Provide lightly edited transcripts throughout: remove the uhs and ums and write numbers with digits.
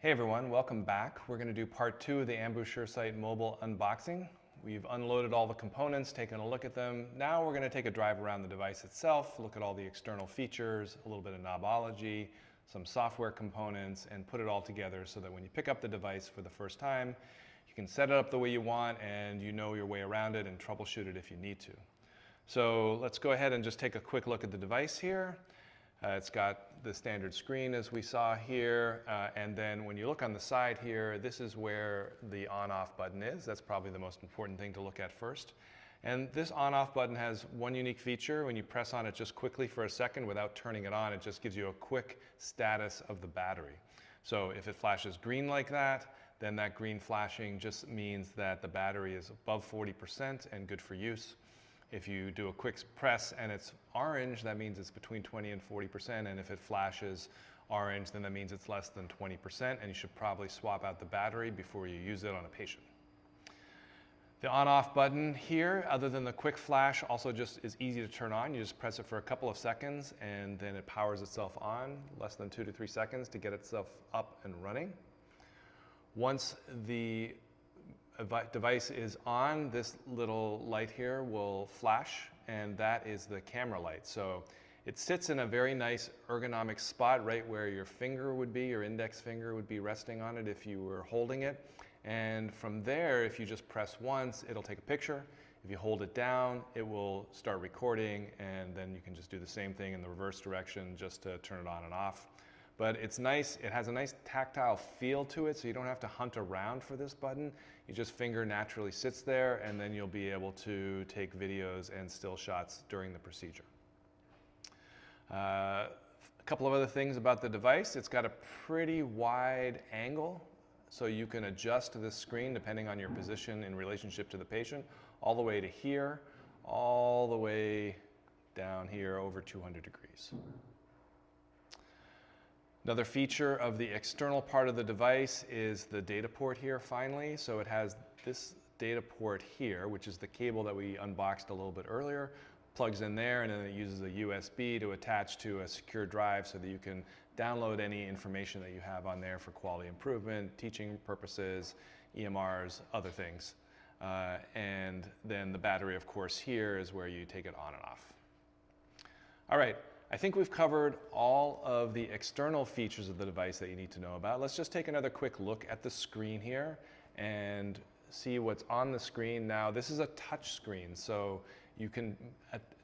Hey everyone, welcome back. We're going to do part 2 of the Ambu SureSight Mobile unboxing. We've unloaded all the components, taken a look at them. Now we're going to take a drive around the device itself, look at all the external features, a little bit of knobology, some software components, and put it all together so that when you pick up the device for the first time, you can set it up the way you want and you know your way around it and troubleshoot it if you need to. So let's go ahead and just take a quick look at the device here. It's got the standard screen as we saw here, and then when you look on the side here, this is where the on-off button is. That's probably the most important thing to look at first. And this on-off button has one unique feature. When you press on it just quickly for a second without turning it on, it just gives you a quick status of the battery. So if it flashes green like that, then that green flashing just means that the battery is above 40% and good for use. If you do a quick press and it's orange, that means it's between 20 and 40%, and if it flashes orange, then that means it's less than 20%, and you should probably swap out the battery before you use it on a patient. The on-off button here, other than the quick flash, also just is easy to turn on. You just press it for a couple of seconds, and then it powers itself on, less than 2 to 3 seconds to get itself up and running. Once the device is on, this little light here will flash, and that is the camera light. So it sits in a very nice ergonomic spot right where your finger would be, your index finger would be resting on it if you were holding it. And from there, if you just press once, it'll take a picture. If you hold it down, it will start recording, and then you can just do the same thing in the reverse direction just to turn it on and off. But it's nice, it has a nice tactile feel to it, so you don't have to hunt around for this button. You just finger naturally sits there, and then you'll be able to take videos and still shots during the procedure. A couple of other things about the device. It's got a pretty wide angle, so you can adjust this screen depending on your position in relationship to the patient, all the way to here, all the way down here over 200 degrees. Another feature of the external part of the device is the data port here finally. So it has this data port here, which is the cable that we unboxed a little bit earlier, plugs in there, and then it uses a USB to attach to a secure drive so that you can download any information that you have on there for quality improvement, teaching purposes, EMRs, other things. And then the battery, of course, here is where you take it on and off. All right. I think we've covered all of the external features of the device that you need to know about. Let's just take another quick look at the screen here and see what's on the screen. Now, this is a touch screen, so you can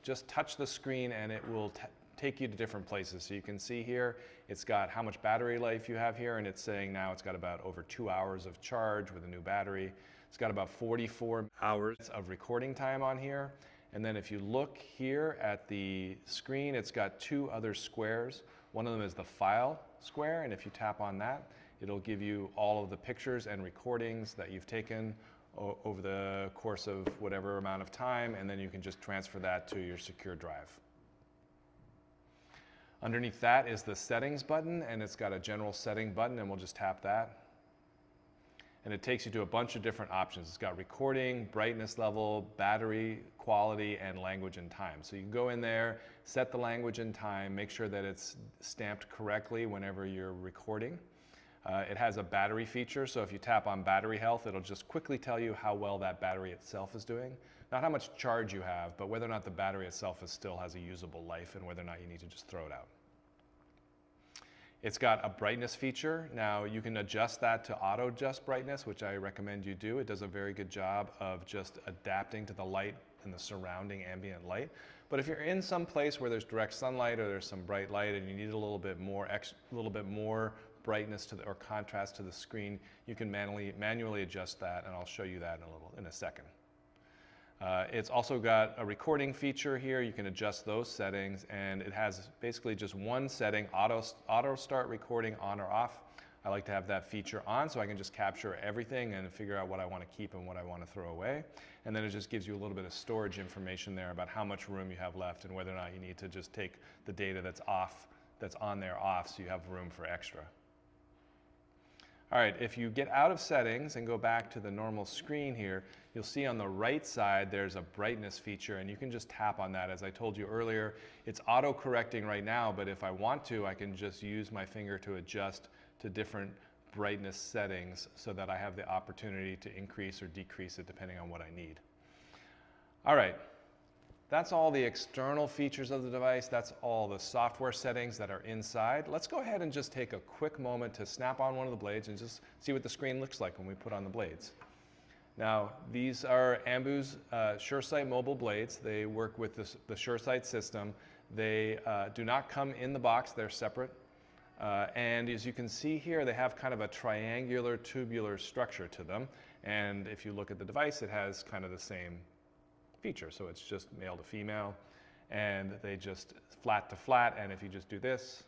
just touch the screen and it will take you to different places. So you can see here, it's got how much battery life you have here, and it's saying now it's got about over 2 hours of charge with a new battery. It's got about 44 hours of recording time on here. And then if you look here at the screen, it's got 2 other squares. One of them is the file square, and if you tap on that, it'll give you all of the pictures and recordings that you've taken over the course of whatever amount of time, and then you can just transfer that to your secure drive. Underneath that is the settings button, and it's got a general setting button, and we'll just tap that. And it takes you to a bunch of different options. It's got recording, brightness level, battery quality, and language and time. So you can go in there, set the language and time, make sure that it's stamped correctly whenever you're recording. It has a battery feature, so if you tap on battery health, it'll just quickly tell you how well that battery itself is doing. Not how much charge you have, but whether or not the battery itself still has a usable life and whether or not you need to just throw it out. It's got a brightness feature. Now you can adjust that to auto adjust brightness, which I recommend you do. It does a very good job of just adapting to the light and the surrounding ambient light. But if you're in some place where there's direct sunlight or there's some bright light and you need a little bit more brightness to or contrast to the screen, you can manually adjust that, and I'll show you that in a second. It's also got a recording feature here. You can adjust those settings, and it has basically just one setting, auto start recording on or off. I like to have that feature on so I can just capture everything and figure out what I want to keep and what I want to throw away. And then it just gives you a little bit of storage information there about how much room you have left and whether or not you need to just take the data that's on there off so you have room for extra. All right, if you get out of settings and go back to the normal screen here, you'll see on the right side there's a brightness feature, and you can just tap on that. As I told you earlier, it's auto-correcting right now, but if I want to, I can just use my finger to adjust to different brightness settings so that I have the opportunity to increase or decrease it depending on what I need. All right, that's all the external features of the device. That's all the software settings that are inside. Let's go ahead and just take a quick moment to snap on one of the blades and just see what the screen looks like when we put on the blades. Now, these are Ambu's SureSight Mobile blades. They work with the SureSight system. They do not come in the box, they're separate. And as you can see here, they have kind of a triangular tubular structure to them. And if you look at the device, it has kind of the same feature. So it's just male to female, and they just flat to flat. And if you just do this,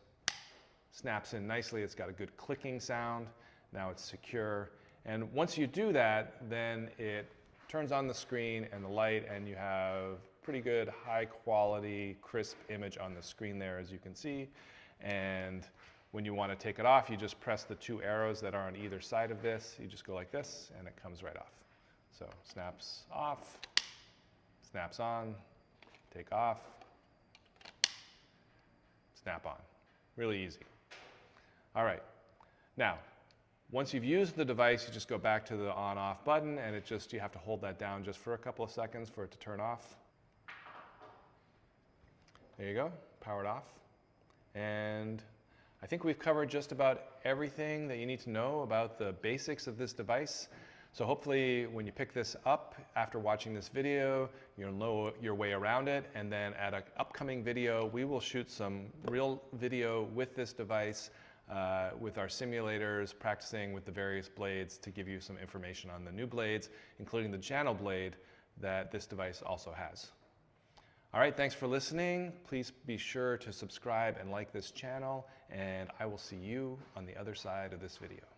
snaps in nicely. It's got a good clicking sound. Now it's secure. And once you do that, then it turns on the screen and the light, and you have pretty good high quality, crisp image on the screen there, as you can see. And when you want to take it off, you just press the two arrows that are on either side of this. You just go like this, and it comes right off. So snaps off, snaps on, take off, snap on. Really easy. All right. Now, once you've used the device, you just go back to the on-off button, and you have to hold that down just for a couple of seconds for it to turn off. There you go, powered off. And I think we've covered just about everything that you need to know about the basics of this device. So hopefully when you pick this up after watching this video, you'll know your way around it. And then at an upcoming video, we will shoot some real video with this device, with our simulators, practicing with the various blades to give you some information on the new blades, including the channel blade that this device also has. All right, thanks for listening. Please be sure to subscribe and like this channel, and I will see you on the other side of this video.